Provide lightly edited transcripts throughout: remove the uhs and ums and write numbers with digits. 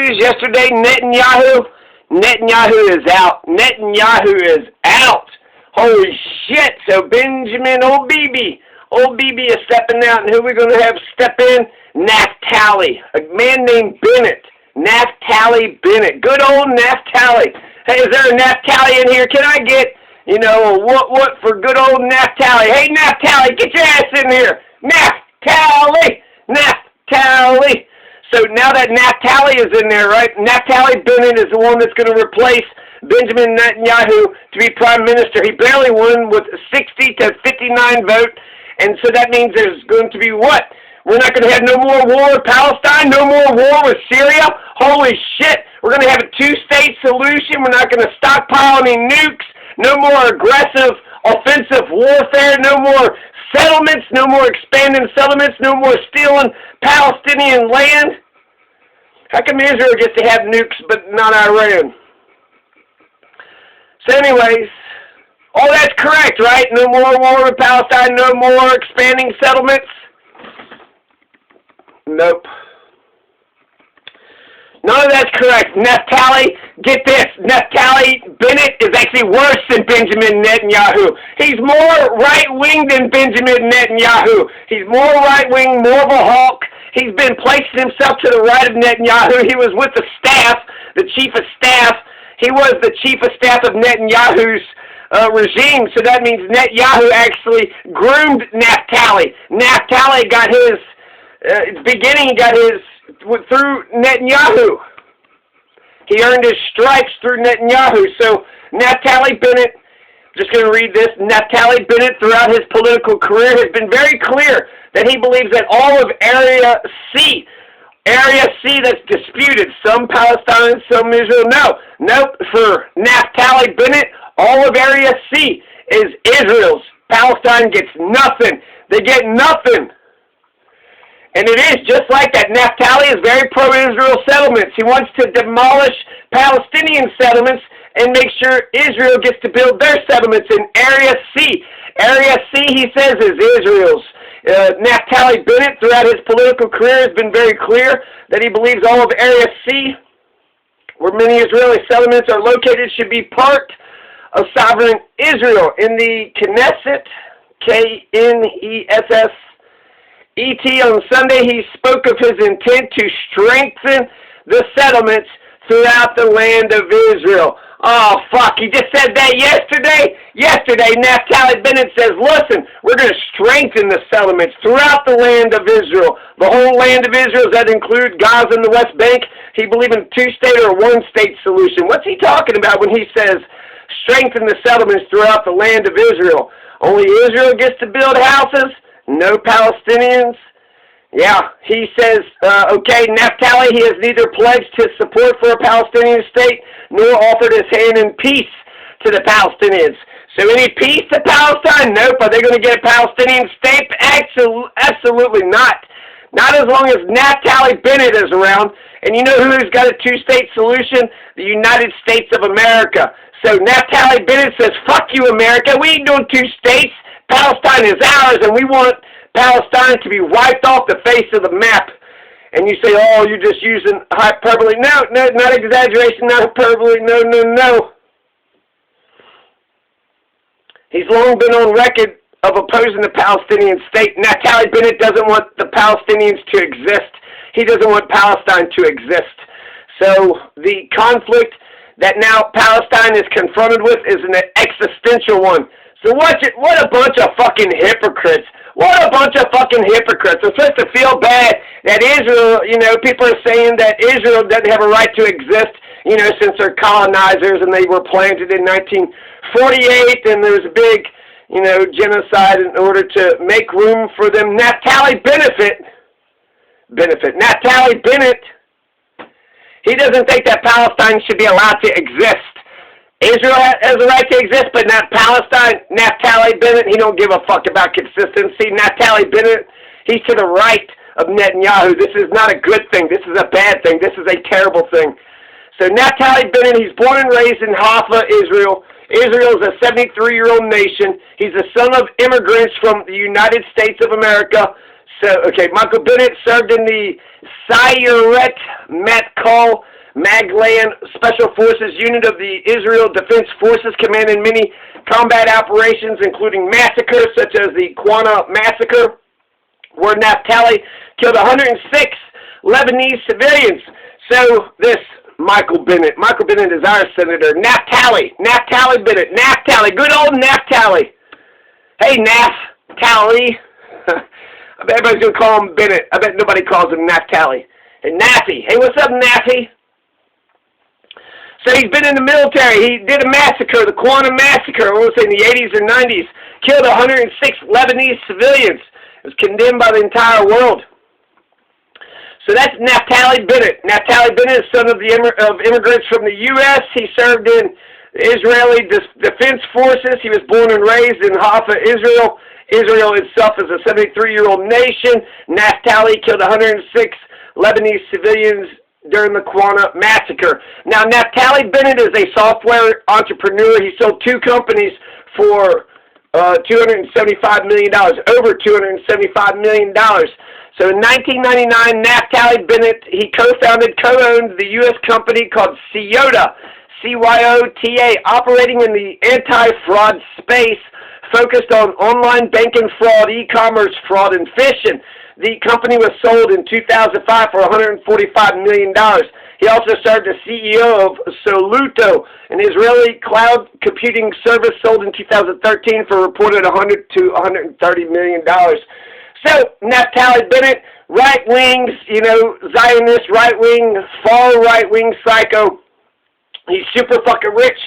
news yesterday, Netanyahu is out. Netanyahu is out. Holy shit. So Benjamin, old Bibi is stepping out. And who are we going to have step in? Naftali. A man named Bennett. Naftali Bennett. Good old Naftali. Hey, is there a Naftali in here? Can I get, what for good old Naftali? Hey, Naftali, get your ass in here. Naftali. So now that Naftali is in there, right? Naftali Bennett is the one that's going to replace Benjamin Netanyahu to be prime minister. He barely won with 60 to 59 vote, and so that means there's going to be what? We're not going to have no more war with Palestine, no more war with Syria. Holy shit! We're going to have a two-state solution. We're not going to stockpile any nukes. No more aggressive offensive warfare. No more settlements. No more expanding settlements. No more stealing Palestinian land. How come Israel gets to have nukes but not Iran? So anyways, all that's correct, right? No more war with Palestine. No more expanding settlements. Nope. None of that's correct. Naftali, get this, Naftali Bennett is actually worse than Benjamin Netanyahu. He's more right-wing than Benjamin Netanyahu. He's more right-wing, more of a hawk. He's been placing himself to the right of Netanyahu. He was with the staff, the chief of staff. He was the chief of staff of Netanyahu's regime, so that means Netanyahu actually groomed Naftali. Naftali got his through Netanyahu. He earned his stripes through Netanyahu. So Naftali Bennett, just going to read this, Naftali Bennett throughout his political career has been very clear that he believes that all of Area C that's disputed, some Palestine, some Israel, nope, for Naftali Bennett, all of Area C is Israel's. Palestine gets nothing. They get nothing. And it is just like that. Naftali is very pro-Israel settlements. He wants to demolish Palestinian settlements and make sure Israel gets to build their settlements in Area C. Area C, he says, is Israel's. Naftali Bennett, throughout his political career, has been very clear that he believes all of Area C, where many Israeli settlements are located, should be part of sovereign Israel. In the Knesset, Kness, on Sunday, he spoke of his intent to strengthen the settlements throughout the land of Israel. Oh, fuck, he just said that yesterday? Yesterday, Naftali Bennett says, listen, we're going to strengthen the settlements throughout the land of Israel. The whole land of Israel, does that include Gaza and the West Bank? He believes in a two-state or one-state solution. What's he talking about when he says strengthen the settlements throughout the land of Israel? Only Israel gets to build houses? No Palestinians? Yeah, he says, okay, Naftali, he has neither pledged his support for a Palestinian state nor offered his hand in peace to the Palestinians. So any peace to Palestine? Nope. Are they going to get a Palestinian state? Absolutely not. Not as long as Naftali Bennett is around. And you know who's got a two-state solution? The United States of America. So Naftali Bennett says, fuck you, America. We ain't doing two states. Palestine is ours, and we want Palestine to be wiped off the face of the map. And you say, oh, you're just using hyperbole. No, not exaggeration, not hyperbole. No. He's long been on record of opposing the Palestinian state. Naftali Bennett doesn't want the Palestinians to exist. He doesn't want Palestine to exist. So the conflict that now Palestine is confronted with is an existential one. So what a bunch of fucking hypocrites. What a bunch of fucking hypocrites. We're supposed to feel bad that Israel, people are saying that Israel doesn't have a right to exist, since they're colonizers and they were planted in 1948 and there was a big, genocide in order to make room for them. Naftali Bennett, he doesn't think that Palestine should be allowed to exist. Israel has a right to exist, but not Palestine. Naftali Bennett, he don't give a fuck about consistency. Naftali Bennett, he's to the right of Netanyahu. This is not a good thing. This is a bad thing. This is a terrible thing. So Naftali Bennett, he's born and raised in Haifa, Israel. Israel is a 73-year-old nation. He's the son of immigrants from the United States of America. So, okay, Michael Bennett served in the Sayeret Matkal Maglan Special Forces Unit of the Israel Defense Forces, commanding many combat operations, including massacres such as the Quana Massacre, where Naftali killed 106 Lebanese civilians. So this Michael Bennett is our senator. Naftali Bennett, Naftali, good old Naftali. Hey, Naftali. I bet everybody's going to call him Bennett. I bet nobody calls him Naftali. Hey, Naffy. Hey, what's up, Naffy? So he's been in the military. He did a massacre, the Quantum Massacre, I want to say in the 80s or 90s. Killed 106 Lebanese civilians. It was condemned by the entire world. So that's Naftali Bennett. Naftali Bennett is son of immigrants from the U.S. He served in the Israeli Defense Forces. He was born and raised in Haifa, Israel. Israel itself is a 73-year-old nation. Naftali killed 106 Lebanese civilians during the Quana Massacre. Now, Naftali Bennett is a software entrepreneur. He sold 2 companies for $275 million, over $275 million. So in 1999, Naftali Bennett, he co-owned the U.S. company called CYOTA, C-Y-O-T-A, operating in the anti-fraud space, focused on online banking fraud, e-commerce fraud, and phishing. The company was sold in 2005 for $145 million. He also served as CEO of Soluto, an Israeli cloud computing service, sold in 2013 for reported $100 to $130 million. So, Naftali Bennett, right-wing, Zionist, right-wing, far right-wing psycho. He's super fucking rich.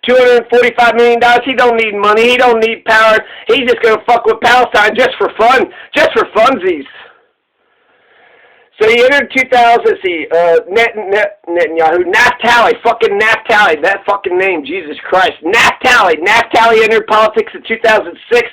$245 million. He don't need money. He don't need power. He's just going to fuck with Palestine just for fun. Just for funsies. So he entered 2000, Netanyahu, Naftali, fucking Naftali, that fucking name, Jesus Christ. Naftali entered politics in 2006,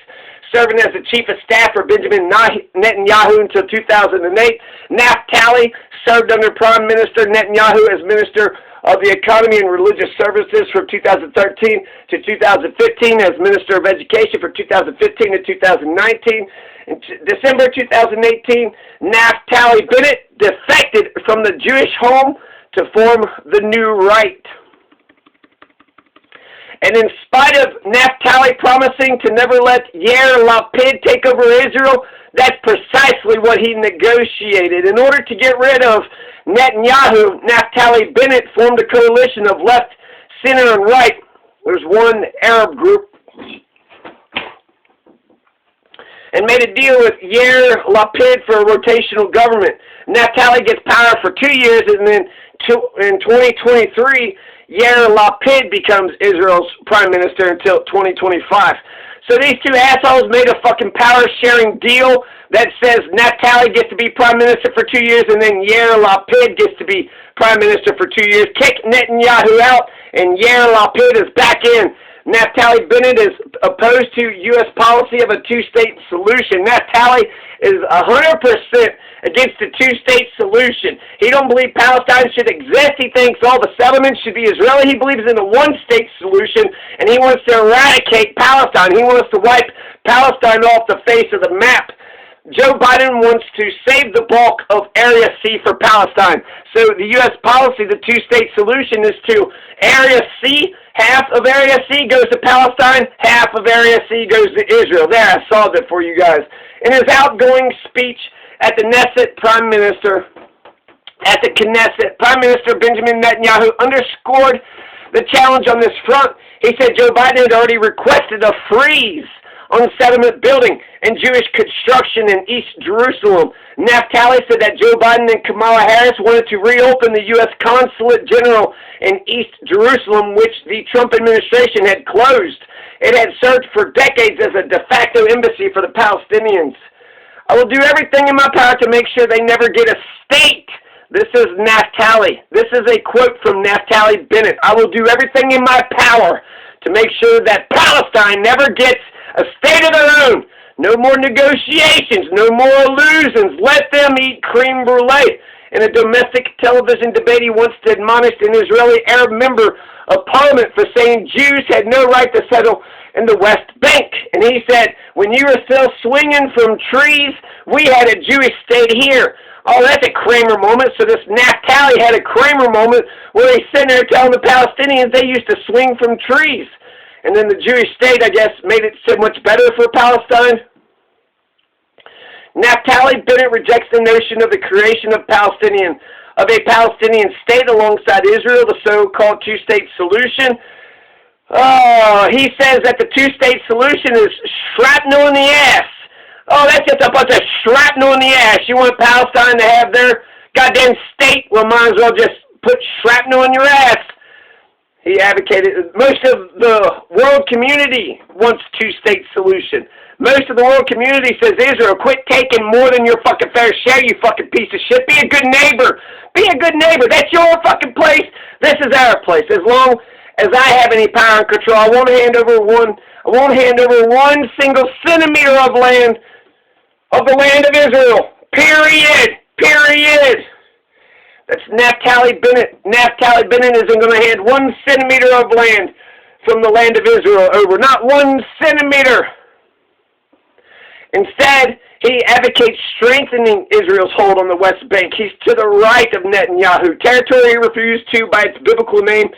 serving as the chief of staff for Benjamin Netanyahu until 2008. Naftali served under Prime Minister Netanyahu as Minister of the Economy and Religious Services from 2013 to 2015, as Minister of Education from 2015 to 2019. In December 2018, Naftali Bennett defected from the Jewish home to form the New Right. And in spite of Naftali promising to never let Yair Lapid take over Israel, that's precisely what he negotiated. In order to get rid of Netanyahu, Naftali Bennett formed a coalition of left, center, and right. There's one Arab group. And made a deal with Yair Lapid for a rotational government. Naftali gets power for 2 years, and then in 2023, Yair Lapid becomes Israel's prime minister until 2025. So these two assholes made a fucking power-sharing deal that says Naftali gets to be prime minister for 2 years, and then Yair Lapid gets to be prime minister for 2 years. Kick Netanyahu out, and Yair Lapid is back in. Naftali Bennett is opposed to U.S. policy of a two-state solution. Naftali is 100% against the two-state solution. He don't believe Palestine should exist. He thinks all the settlements should be Israeli. He believes in a one-state solution, and he wants to eradicate Palestine. He wants to wipe Palestine off the face of the map. Joe Biden wants to save the bulk of Area C for Palestine. So the U.S. policy, the two-state solution, is to Area C. Half of Area C goes to Palestine, half of Area C goes to Israel. There, I solved it for you guys. In his outgoing speech at the Knesset, Prime Minister Benjamin Netanyahu underscored the challenge on this front. He said Joe Biden had already requested a freeze on settlement building and Jewish construction in East Jerusalem. Naftali said that Joe Biden and Kamala Harris wanted to reopen the U.S. Consulate General in East Jerusalem, which the Trump administration had closed. It had served for decades as a de facto embassy for the Palestinians. I will do everything in my power to make sure they never get a state. This is Naftali. This is a quote from Naftali Bennett. I will do everything in my power to make sure that Palestine never gets a state of their own. No more negotiations. No more illusions. Let them eat creme brulee. In a domestic television debate, he once admonished an Israeli Arab member of parliament for saying Jews had no right to settle in the West Bank. And he said, when you were still swinging from trees, we had a Jewish state here. Oh, that's a Kramer moment. So this Naftali had a Kramer moment where he's sitting there telling the Palestinians they used to swing from trees. And then the Jewish state, I guess, made it so much better for Palestine. Naftali Bennett rejects the notion of the creation of a Palestinian state alongside Israel, the so-called two-state solution. Oh, he says that the two-state solution is shrapnel in the ass. Oh, that's just a bunch of shrapnel in the ass. You want Palestine to have their goddamn state? Well, might as well just put shrapnel in your ass. He advocated, most of the world community wants two-state solution. Most of the world community says, Israel, quit taking more than your fucking fair share, you fucking piece of shit. Be a good neighbor. Be a good neighbor. That's your fucking place. This is our place. As long as I have any power and control, I won't hand over one single centimeter of land, of the land of Israel. Period. Period. That's Naftali Bennett. Naftali Bennett isn't going to hand 1 centimeter of land from the land of Israel over. Not 1 centimeter. Instead, he advocates strengthening Israel's hold on the West Bank. He's to the right of Netanyahu. Territory he refused to by its biblical name,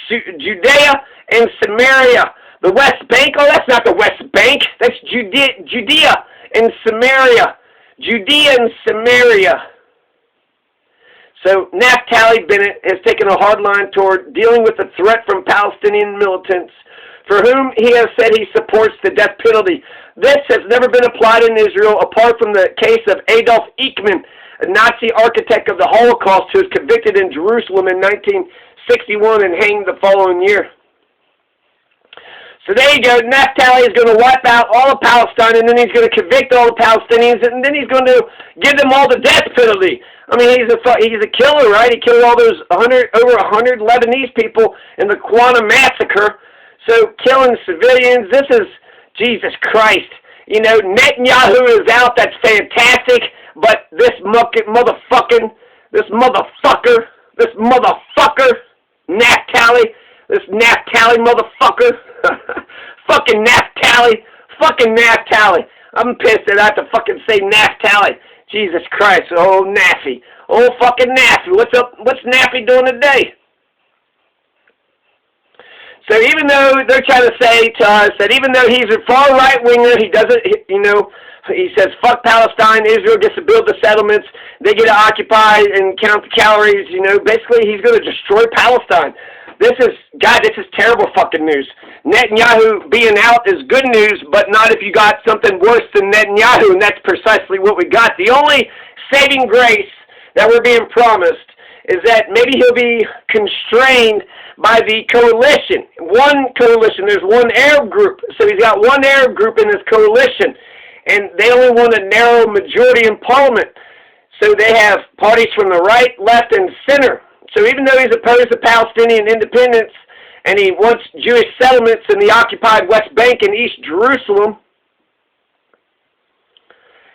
Judea and Samaria. The West Bank? Oh, that's not the West Bank. That's Judea and Samaria. Judea and Samaria. So Naftali Bennett has taken a hard line toward dealing with the threat from Palestinian militants, for whom he has said he supports the death penalty. This has never been applied in Israel, apart from the case of Adolf Eichmann, a Nazi architect of the Holocaust who was convicted in Jerusalem in 1961 and hanged the following year. So there you go. Naftali is going to wipe out all of Palestine, and then he's going to convict all the Palestinians, and then he's going to give them all the death penalty. I mean, he's a killer, right? He killed all those over 100 Lebanese people in the Quanah massacre. So killing civilians, this is Jesus Christ. You know, Netanyahu is out. That's fantastic. But this motherfucker, Naftali, motherfucker, fucking Naftali. I'm pissed that I have to fucking say Naftali. Jesus Christ, old Naffy. Old fucking Naffy. What's up? What's Naffy doing today? So even though they're trying to say to us that even though he's a far right-winger, he doesn't, you know, he says, fuck Palestine, Israel gets to build the settlements, they get to occupy and count the calories, you know, basically he's going to destroy Palestine. This is terrible fucking news. Netanyahu being out is good news, but not if you got something worse than Netanyahu, and that's precisely what we got. The only saving grace that we're being promised is that maybe he'll be constrained by the coalition. One coalition, there's one Arab group, so he's got one Arab group in his coalition, and they only want a narrow majority in parliament. So they have parties from the right, left, and center. So even though he's opposed to Palestinian independence and he wants Jewish settlements in the occupied West Bank and East Jerusalem,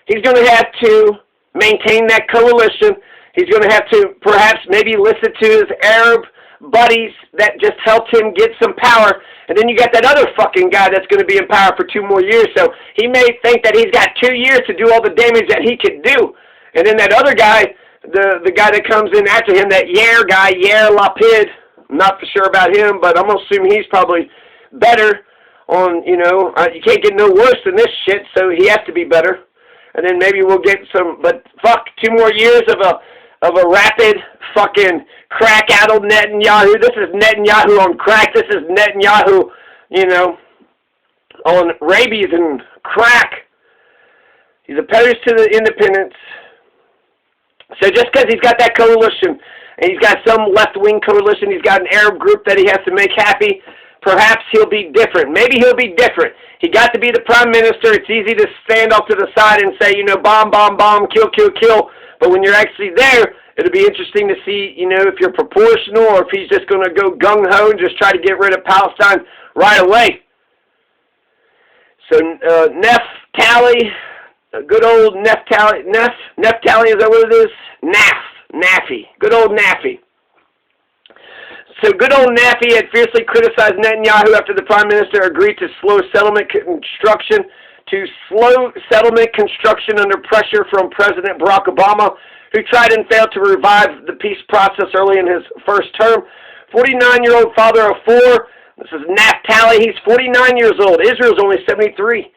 he's going to have to maintain that coalition. He's going to have to perhaps maybe listen to his Arab buddies that just helped him get some power. And then you got that other fucking guy that's going to be in power for 2 more years. So he may think that he's got 2 years to do all the damage that he could do. And then that other guy, the guy that comes in after him, that Yair guy, Yair Lapid, I'm not for sure about him, but I'm assuming he's probably better on, you know, you can't get no worse than this shit, so he has to be better. And then maybe we'll get some, but fuck, 2 more years of a rapid fucking crack-addled Netanyahu. This is Netanyahu on crack. This is Netanyahu, you know, on rabies and crack. He's opposed to the independence. So just because he's got that coalition, and he's got some left-wing coalition, he's got an Arab group that he has to make happy, perhaps he'll be different. Maybe he'll be different. He got to be the prime minister. It's easy to stand off to the side and say, you know, bomb, bomb, bomb, kill, kill, kill. But when you're actually there, it'll be interesting to see, you know, if you're proportional or if he's just going to go gung-ho and just try to get rid of Palestine right away. So Naftali, good old Naftali, Naftali, is that what it is? Naffy, good old Naffy. So good old Naffy had fiercely criticized Netanyahu after the Prime Minister agreed to slow settlement construction under pressure from President Barack Obama, who tried and failed to revive the peace process early in his first term. 49-year-old father of four. This is Naftali. He's 49 years old. Israel's only 73.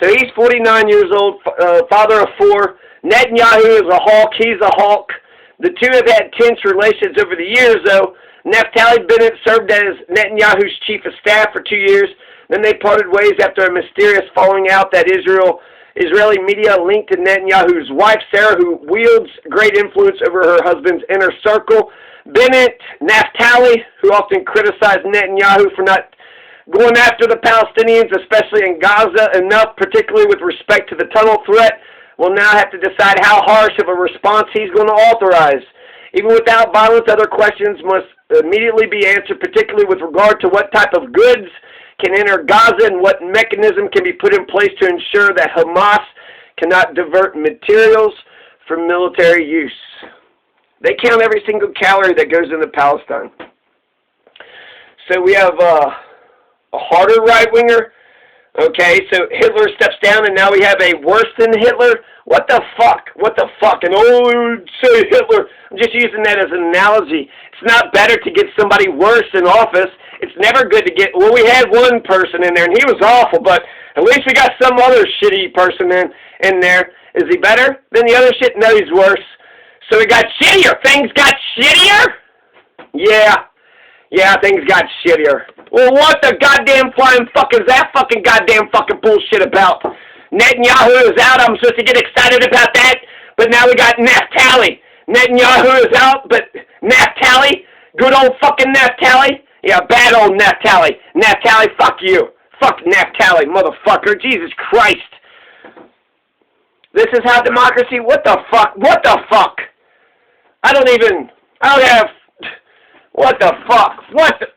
So he's 49 years old, father of four. Netanyahu is a hawk. He's a hawk. The two have had tense relations over the years, though. Naftali Bennett served as Netanyahu's chief of staff for 2 years. Then they parted ways after a mysterious falling out that Israeli media linked to Netanyahu's wife, Sarah, who wields great influence over her husband's inner circle. Bennett, Naftali, who often criticized Netanyahu for not going after the Palestinians, especially in Gaza, enough, particularly with respect to the tunnel threat, will now have to decide how harsh of a response he's going to authorize. Even without violence, other questions must immediately be answered, particularly with regard to what type of goods can enter Gaza and what mechanism can be put in place to ensure that Hamas cannot divert materials for military use. They count every single calorie that goes into Palestine. So we have a harder right-winger. Okay, so Hitler steps down, and now we have a worse than Hitler. What the fuck? What the fuck? And say Hitler. I'm just using that as an analogy. It's not better to get somebody worse in office. It's never good to get, well, we had one person in there, and he was awful, but at least we got some other shitty person in there. Is he better than the other shit? No, he's worse. So it got shittier. Things got shittier? Yeah, things got shittier. Well, what the goddamn flying fuck is that fucking goddamn fucking bullshit about? Netanyahu is out. I'm supposed to get excited about that, but now we got Naftali. Netanyahu is out, but Naftali, good old fucking Naftali. Yeah, bad old Naftali. Naftali, fuck you. Fuck Naftali, motherfucker. Jesus Christ. This is how democracy, what the fuck? What the fuck? I don't have, what the fuck? What the...